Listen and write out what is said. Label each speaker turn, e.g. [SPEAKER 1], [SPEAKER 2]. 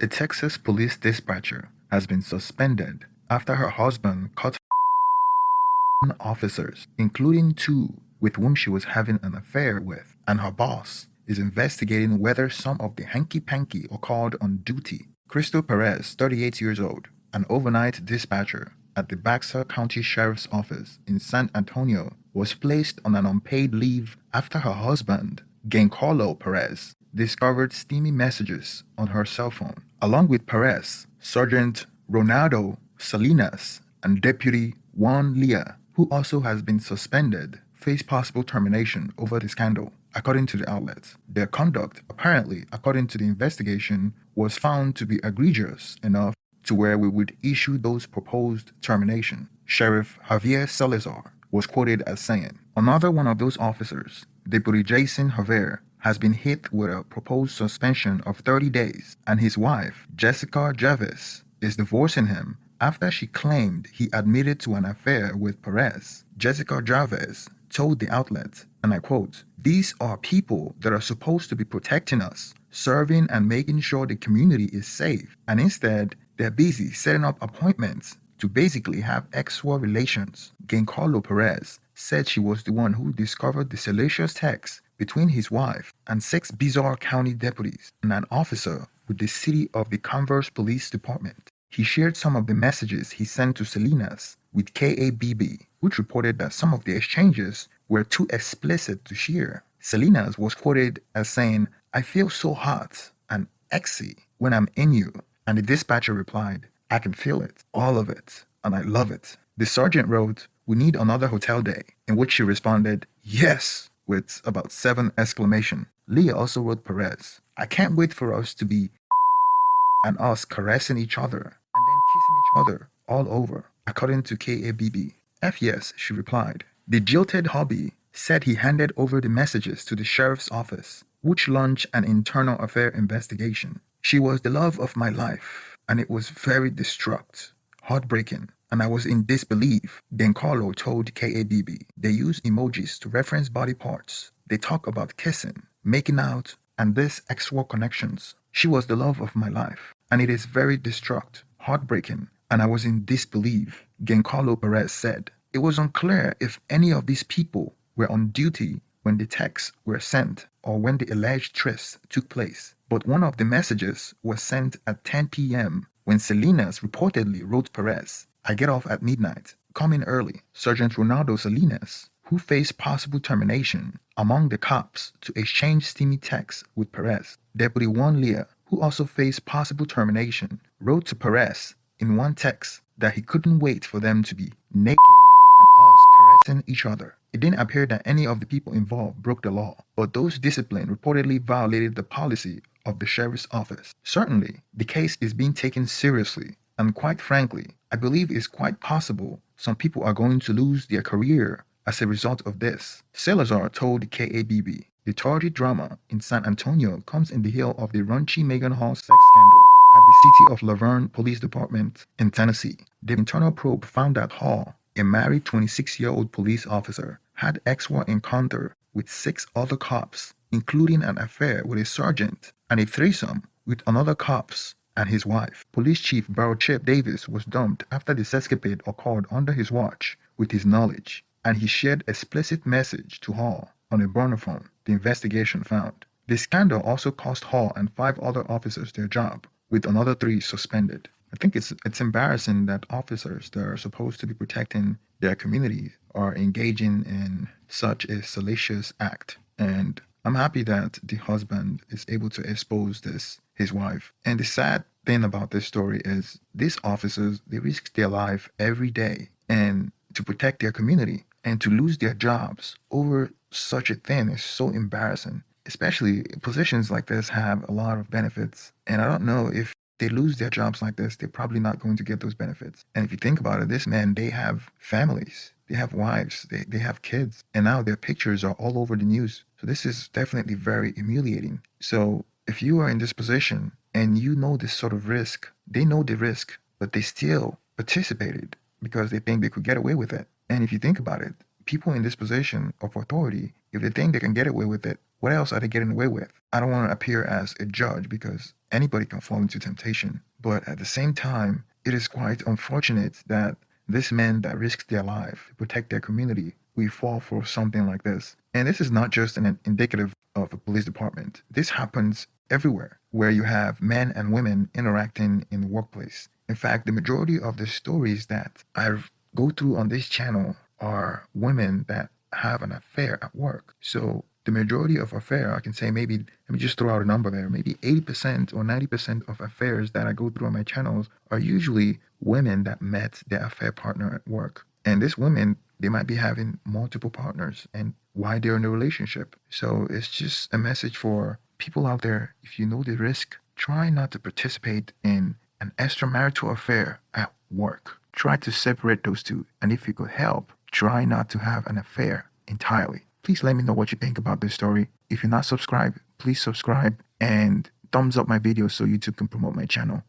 [SPEAKER 1] A Texas police dispatcher has been suspended after her husband caught officers, including two with whom she was having an affair with, and her boss is investigating whether some of the hanky-panky occurred on duty. Crystal Perez, 38 years old, an overnight dispatcher at the Baxter County Sheriff's Office in San Antonio, was placed on an unpaid leave after her husband, Giancarlo Perez, discovered steamy messages on her cell phone. Along with Perez, Sergeant Ronaldo Salinas and Deputy Juan Lea, who also has been suspended, face possible termination over the scandal, according to the outlet. Their conduct, apparently, according to the investigation, was found to be egregious enough to where we would issue those proposed termination. Sheriff Javier Salazar was quoted as saying, "Another one of those officers, Deputy Jason Javier, has been hit with a proposed suspension of 30 days, and his wife, Jessica Jarvis, is divorcing him after she claimed he admitted to an affair with Perez." Jessica Jarvis told the outlet, and I quote, "These are people that are supposed to be protecting us, serving and making sure the community is safe, and instead they're busy setting up appointments to basically have sexual relations." Giancarlo Perez said she was the one who discovered the salacious text between his wife and 6 bizarre county deputies and an officer with the City of the Converse Police Department. He shared some of the messages he sent to Salinas with KABB, which reported that some of the exchanges were too explicit to share. Salinas was quoted as saying, "I feel so hot and exy when I'm in you," and the dispatcher replied, "I can feel it, all of it, and I love it." The sergeant wrote, "We need another hotel day," in which she responded, "Yes," with about 7 exclamation. Leah also wrote Perez, "I can't wait for us to be and us caressing each other and then kissing each other all over," according to KABB. "F yes," she replied. The jilted hubby said he handed over the messages to the sheriff's office, which launched an internal affair investigation. "She was the love of my life, and it was very distraught, heartbreaking, and I was in disbelief," Giancarlo told KABB. They use emojis to reference body parts. They talk about kissing, making out, and these sexual connections. "She was the love of my life, and it is very distraught, heartbreaking, and I was in disbelief," Giancarlo Perez said. It was unclear if any of these people were on duty when the texts were sent or when the alleged tryst took place, but one of the messages was sent at 10 p.m. when Salinas reportedly wrote Perez, "I get off at midnight, come in early." Sergeant Ronaldo Salinas, who faced possible termination among the cops to exchange steamy texts with Perez. Deputy Juan Lea, who also faced possible termination, wrote to Perez in one text that he couldn't wait for them to be naked and us caressing each other. It didn't appear that any of the people involved broke the law, but those disciplined reportedly violated the policy of the sheriff's office. Certainly, the case is being taken seriously, and quite frankly, I believe it's quite possible some people are going to lose their career as a result of this. Salazar told KABB, "The tardy drama in San Antonio comes in the heel of the raunchy Megan Hall sex scandal at the City of Laverne Police Department in Tennessee. The internal probe found that Hall, a married 26-year-old police officer, had sexual encounter with 6 other cops, including an affair with a sergeant and a threesome with another cops and his wife." Police Chief Barrow Chip Davis was dumped after the sexcapade occurred under his watch with his knowledge, and he shared explicit message to Hall on a burner phone, the investigation found. The scandal also cost Hall and 5 other officers their job, with another 3 suspended. I think it's embarrassing that officers that are supposed to be protecting their communities are engaging in such a salacious act. And I'm happy that the husband is able to expose this, his wife. And the sad thing about this story is these officers, they risk their life every day and to protect their community, and to lose their jobs over such a thing is so embarrassing. Especially positions like this have a lot of benefits, and I don't know if they lose their jobs like this, they're probably not going to get those benefits. And if you think about it, this men, they have families, they have wives, they have kids, and now their pictures are all over the news. So this is definitely very humiliating. So if you are in this position and you know this sort of risk, they know the risk, but they still participated because they think they could get away with it. And if you think about it, people in this position of authority, if they think they can get away with it, what else are they getting away with? I don't want to appear as a judge because Anybody can fall into temptation. But at the same time, it is quite unfortunate that these men that risk their life to protect their community, we fall for something like this. And this is not just an indicative of a police department. This happens everywhere where you have men and women interacting in the workplace. In fact, the majority of the stories that I go through on this channel are women that have an affair at work. So the majority of affair, I can say maybe, let me just throw out a number there, maybe 80% or 90% of affairs that I go through on my channels are usually women that met their affair partner at work. And these women, they might be having multiple partners and why they're in a relationship. So it's just a message for people out there. If you know the risk, try not to participate in an extramarital affair at work. Try to separate those two. And if you could help, try not to have an affair entirely. Please let me know what you think about this story. If you're not subscribed, please subscribe and thumbs up my video so YouTube can promote my channel.